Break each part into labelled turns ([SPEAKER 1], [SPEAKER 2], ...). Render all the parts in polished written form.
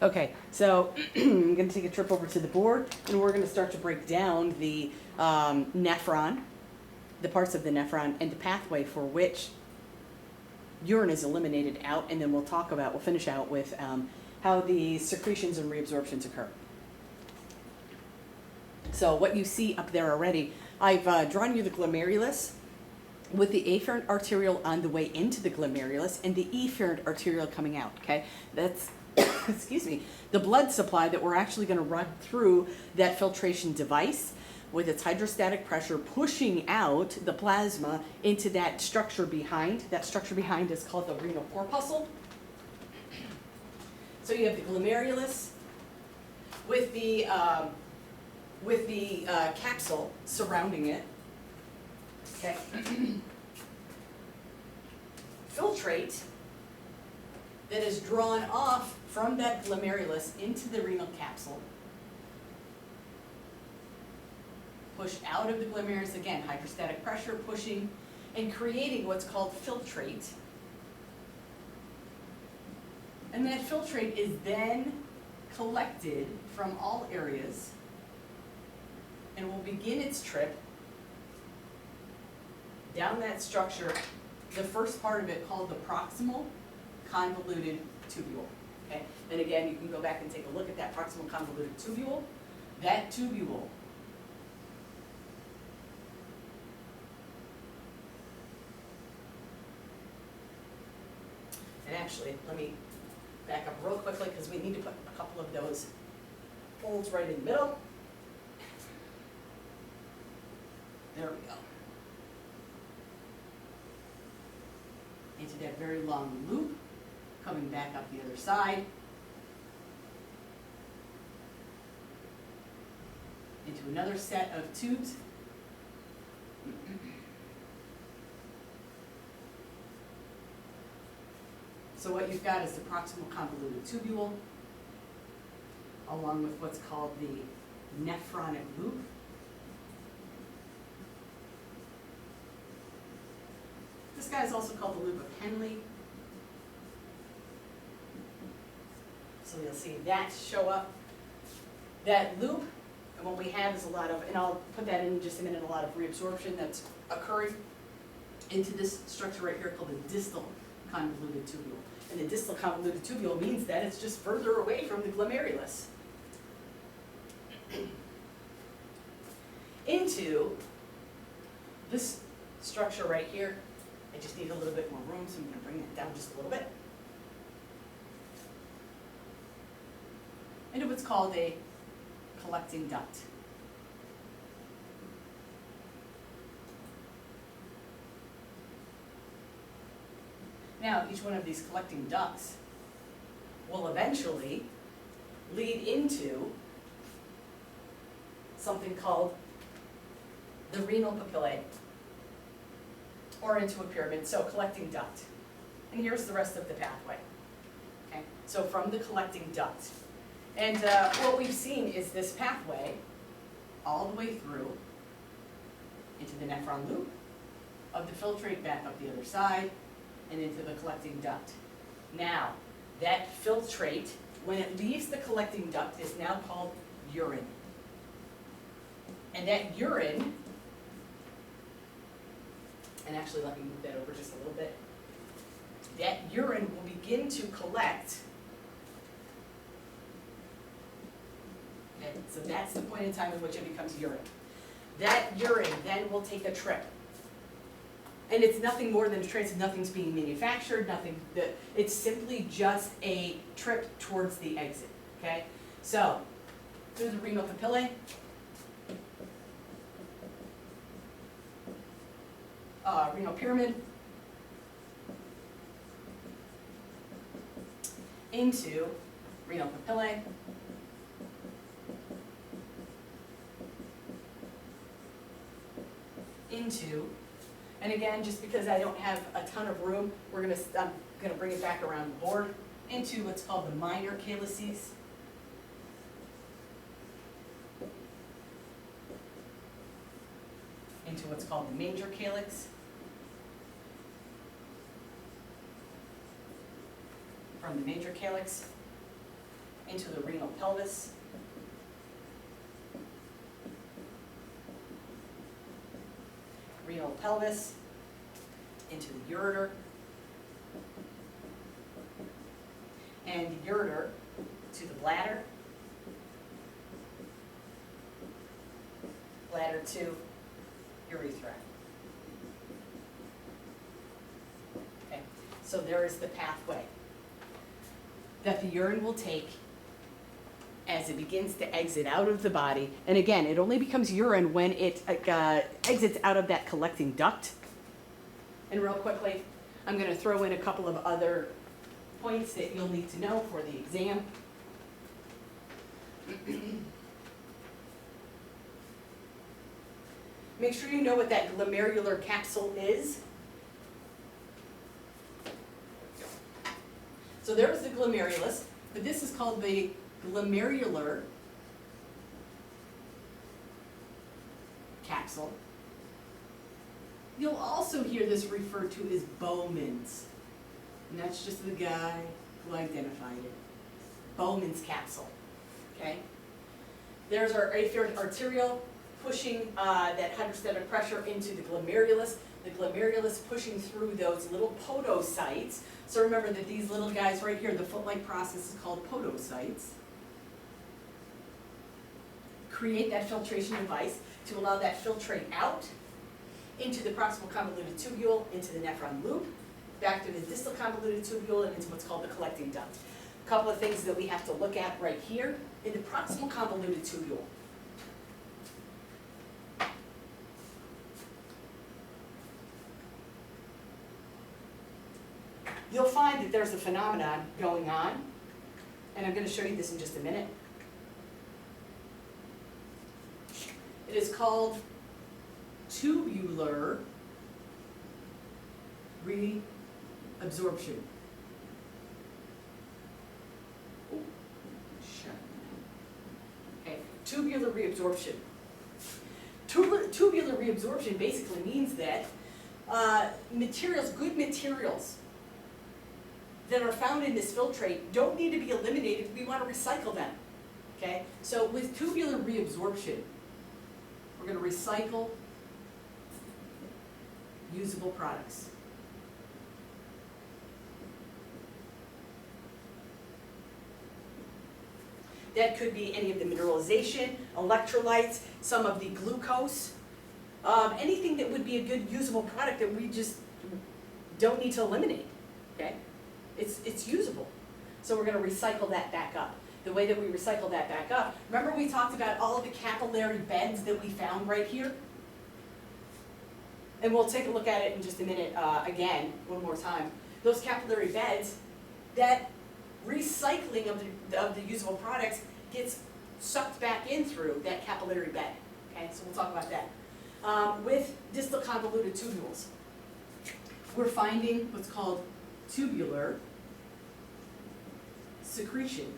[SPEAKER 1] Okay, so I'm going to take a trip over to the board, and we're going to start to break down the nephron, the parts of the nephron, and the pathway for which urine is eliminated out, and then we'll finish out with how the secretions and reabsorptions occur. So what you see up there already, I've drawn you the glomerulus with the afferent arteriole on the way into the glomerulus and the efferent arteriole coming out, okay? That's, excuse me, the blood supply that we're actually gonna run through that filtration device with its hydrostatic pressure pushing out the plasma into that structure behind. That structure behind is called the renal corpuscle. So you have the glomerulus with the capsule surrounding it. Okay. Filtrate that is drawn off from that glomerulus into the renal capsule. Pushed out of the glomerulus, again, hydrostatic pressure pushing and creating what's called filtrate. And that filtrate is then collected from all areas and will begin its trip down that structure, the first part of it called the proximal convoluted tubule. Okay? And again, you can go back and take a look at that proximal convoluted tubule. That tubule and actually, let me back up real quickly because we need to put a couple of those folds right in the middle. There we go. Into that very long loop, coming back up the other side, into another set of tubes. So what you've got is the proximal convoluted tubule, along with what's called the nephronic loop. This guy is also called the loop of Henle. So you'll see that show up. That loop, and what we have is a lot of, and I'll put that in just a minute, a lot of reabsorption that's occurring into this structure right here called the distal convoluted tubule. And the distal convoluted tubule means that it's just further away from the glomerulus. Into this structure right here. I just need a little bit more room, so I'm going to bring it down just a little bit. Into what's called a collecting duct. Now, each one of these collecting ducts will eventually lead into something called the renal papillae, or into a pyramid, so collecting duct. And here's the rest of the pathway. Okay, so from the collecting duct. And what we've seen is this pathway all the way through into the nephron loop, of the filtrate back up the other side, and into the collecting duct. Now, that filtrate, when it leaves the collecting duct, is now called urine. And that urine, and actually let me move that over just a little bit. That urine will begin to collect. Okay, so that's the point in time in which it becomes urine. That urine then will take a trip. And it's nothing more than a trip, nothing's being manufactured, it's simply just a trip towards the exit, okay? So, through the renal papillae, renal pyramid, into renal papillae, into, and again, just because I don't have a ton of room, I'm gonna bring it back around the board, into what's called the minor calyces, into what's called the major calyx, from the major calyx, into the renal pelvis. Renal pelvis into the ureter. And ureter to the bladder. Bladder to urethra. Okay, so there is the pathway that the urine will take as it begins to exit out of the body. And again, it only becomes urine when it exits out of that collecting duct. And real quickly, I'm going to throw in a couple of other points that you'll need to know for the exam. Make sure you know what that glomerular capsule is. So there's the glomerulus, but this is called the glomerular capsule. You'll also hear this referred to as Bowman's, and that's just the guy who identified it. Bowman's capsule, okay? There's our arterial pushing that hydrostatic pressure into the glomerulus pushing through those little podocytes. So remember that these little guys right here, the foot-like process is called podocytes. Create that filtration device to allow that filtrate out into the proximal convoluted tubule, into the nephron loop, back to the distal convoluted tubule, and into what's called the collecting duct. A couple of things that we have to look at right here in the proximal convoluted tubule. You'll find that there's a phenomenon going on, and I'm going to show you this in just a minute. It is called tubular reabsorption. Okay, tubular reabsorption. Tubular reabsorption basically means that good materials that are found in this filtrate don't need to be eliminated. We want to recycle them. Okay, so with tubular reabsorption, we're going to recycle usable products. That could be any of the mineralization, electrolytes, some of the glucose, anything that would be a good usable product that we just don't need to eliminate. Okay, it's usable. So we're going to recycle that back up. The way that we recycle that back up, remember we talked about all of the capillary beds that we found right here? And we'll take a look at it in just a minute again, one more time. Those capillary beds, that recycling of the usable products gets sucked back in through that capillary bed. Okay, so we'll talk about that. With distal convoluted tubules, we're finding what's called tubular secretion.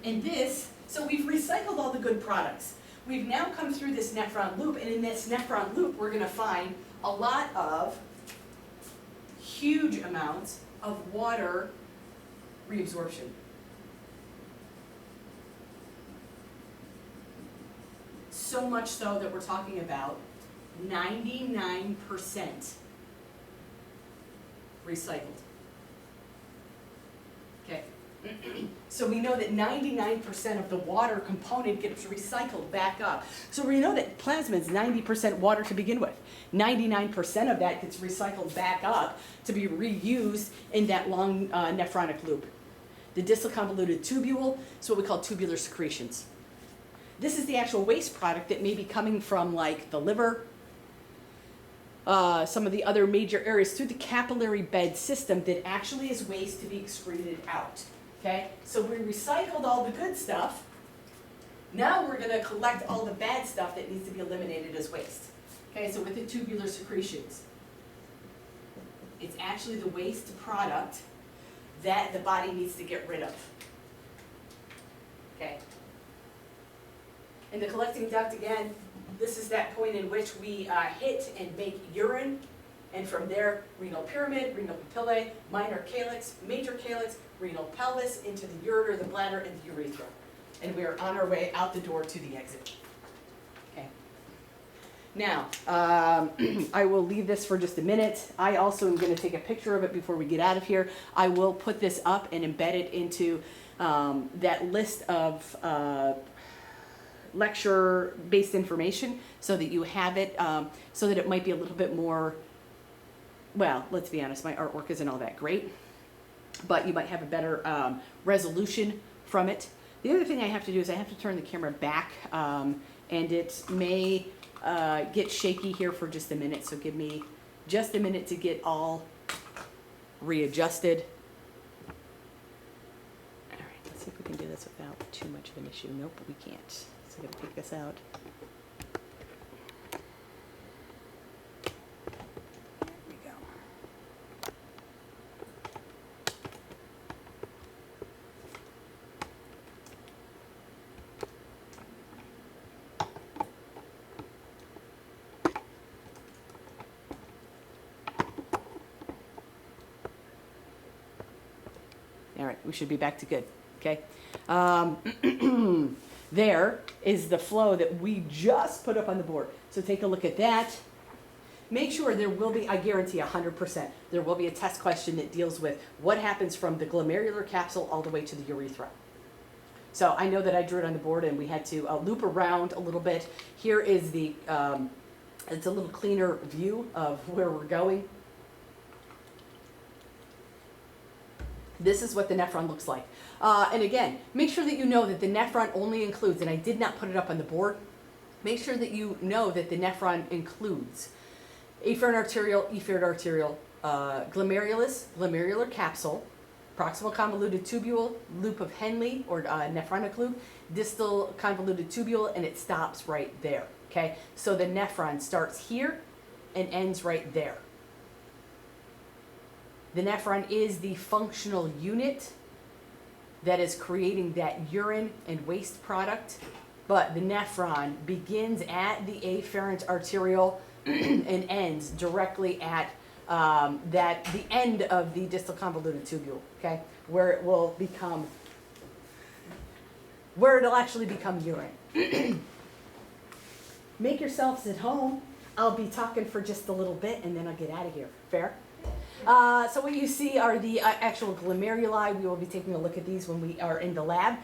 [SPEAKER 1] And this, so we've recycled all the good products. We've now come through this nephron loop, and in this nephron loop, we're going to find a lot of huge amounts of water reabsorption. So much so that we're talking about 99% recycled. Okay. So we know that 99% of the water component gets recycled back up. So we know that plasma is 90% water to begin with. 99% of that gets recycled back up to be reused in that long nephronic loop. The distal convoluted tubule is what we call tubular secretions. This is the actual waste product that may be coming from like the liver, some of the other major areas through the capillary bed system that actually is waste to be excreted out. Okay, so we recycled all the good stuff. Now we're going to collect all the bad stuff that needs to be eliminated as waste. Okay, so with the tubular secretions, it's actually the waste product that the body needs to get rid of. Okay. In the collecting duct, again, this is that point in which we hit and make urine And from there, renal pyramid, renal papillae, minor calyx, major calyx, renal pelvis, into the ureter, the bladder, and the urethra. And we are on our way out the door to the exit. Okay. Now, I will leave this for just a minute. I also am going to take a picture of it before we get out of here. I will put this up and embed it into that list of lecture-based information so that you have it, so that it might be a little bit more, well, let's be honest, my artwork isn't all that great, but you might have a better resolution from it. The other thing I have to do is I have to turn the camera back, and it may get shaky here for just a minute, so give me just a minute to get all readjusted. All right, let's see if we can do this without too much of an issue. Nope, we can't. So I'm gonna take this out. There we go. All right, we should be back to good, okay? There is the flow that we just put up on the board. So take a look at that. Make sure there will be, I guarantee 100%, there will be a test question that deals with what happens from the glomerular capsule all the way to the urethra. So I know that I drew it on the board and we had to loop around a little bit. Here is the, it's a little cleaner view of where we're going. This is what the nephron looks like. And again, make sure that you know that the nephron only includes, and I did not put it up on the board, make sure that you know that the nephron includes afferent arterial, glomerulus, glomerular capsule, proximal convoluted tubule, loop of Henle or nephronic loop, distal convoluted tubule, and it stops right there, okay? So the nephron starts here and ends right there. The nephron is the functional unit that is creating that urine and waste product, but the nephron begins at the afferent arterial and ends directly at the end of the distal convoluted tubule, okay, where it'll actually become urine. Make yourselves at home. I'll be talking for just a little bit and then I'll get out of here. Fair? So what you see are the actual glomeruli. We will be taking a look at these when we are in the lab.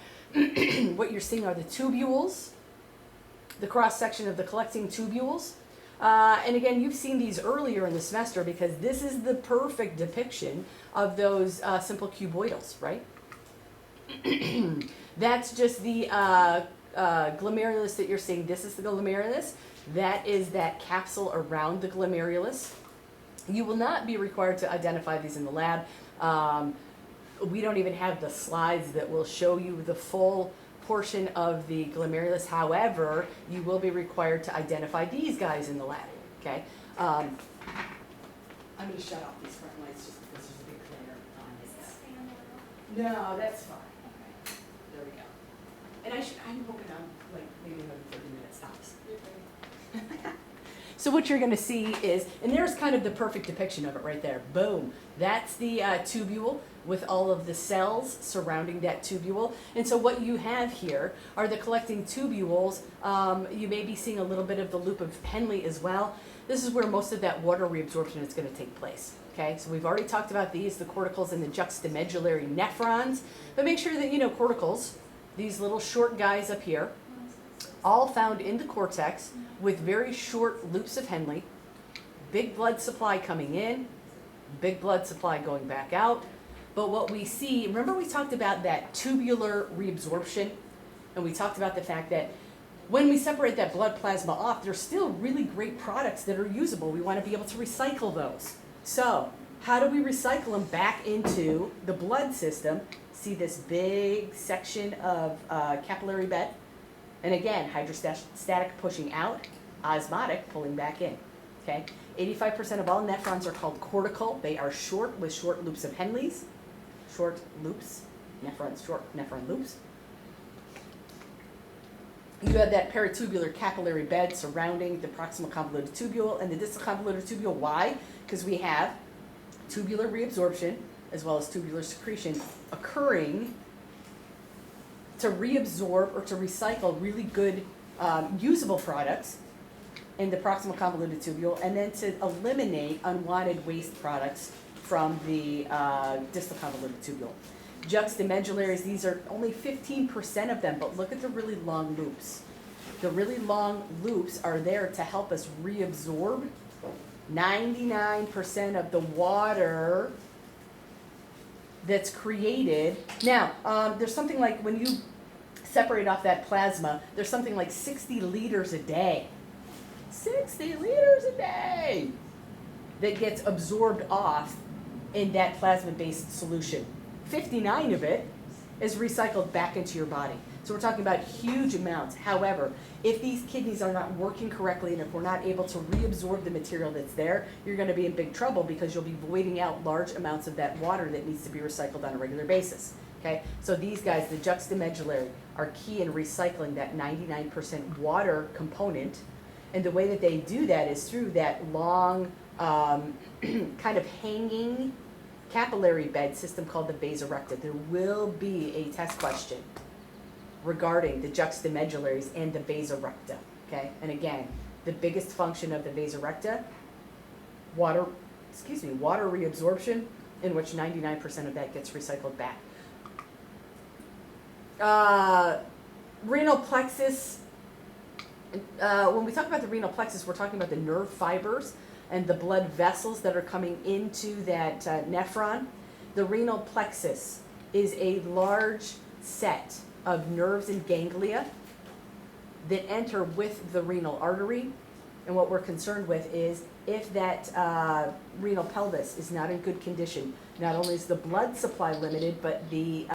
[SPEAKER 1] What you're seeing are the tubules, the cross-section of the collecting tubules. And again, you've seen these earlier in the semester because this is the perfect depiction of those simple cuboidals, right? That's just the glomerulus that you're seeing. This is the glomerulus. That is that capsule around the glomerulus. You will not be required to identify these in the lab. We don't even have the slides that will show you the full portion of the glomerulus. However, you will be required to identify these guys in the lab, okay? I'm going to shut off these front lights just because there's a big glare on this. No, that's fine. Okay. There we go. And I'm hoping I'm like maybe another 30 minutes tops. So what you're going to see is, and there's kind of the perfect depiction of it right there. Boom. That's the tubule with all of the cells surrounding that tubule. And so what you have here are the collecting tubules. You may be seeing a little bit of the loop of Henle as well. This is where most of that water reabsorption is going to take place. Okay, so we've already talked about these, the corticals and the juxtamedullary nephrons. But make sure that you know corticals, these little short guys up here, all found in the cortex with very short loops of Henle, big blood supply coming in, big blood supply going back out. But what we see, remember we talked about that tubular reabsorption, and we talked about the fact that when we separate that blood plasma off, there's still really great products that are usable. We want to be able to recycle those. So how do we recycle them back into the blood system? See this big section of capillary bed? And again, hydrostatic pushing out, osmotic pulling back in, okay? 85% of all nephrons are called cortical. They are short with short loops of Henle's. Short loops, short nephron loops.
[SPEAKER 2] You have that peritubular capillary bed surrounding the proximal convoluted tubule and the distal convoluted tubule. Why? Because we have tubular reabsorption as well as tubular secretion occurring to reabsorb or to recycle really good usable products in the proximal convoluted tubule, and then to eliminate unwanted waste products from the distal convoluted tubule. Juxtamedullaries, these are only 15% of them, but look at the really long loops. The really long loops are there to help us reabsorb 99% of the water that's created. Now, there's something like, when you separate off that plasma, there's something like 60 liters a day. 60 liters a day that gets absorbed off in that plasma-based solution. 59 of it is recycled back into your body. So we're talking about huge amounts. However, if these kidneys are not working correctly and if we're not able to reabsorb the material that's there, you're going to be in big trouble because you'll be voiding out large amounts of that water that needs to be recycled on a regular basis. Okay, so these guys, the juxtamedullary, are key in recycling that 99% water component. And the way that they do that is through that long, kind of hanging capillary bed system called the vasorecta. There will be a test question regarding the juxtamedullaries and the vasorecta. Okay, and again, the biggest function of the vasorecta, water reabsorption, in which 99% of that gets recycled back. Renal plexus. When we talk about the renal plexus, we're talking about the nerve fibers and the blood vessels that are coming into that nephron. The renal plexus is a large set of nerves and ganglia that enter with the renal artery. And what we're concerned with is if that renal pelvis is not in good condition, not only is the blood supply limited, but the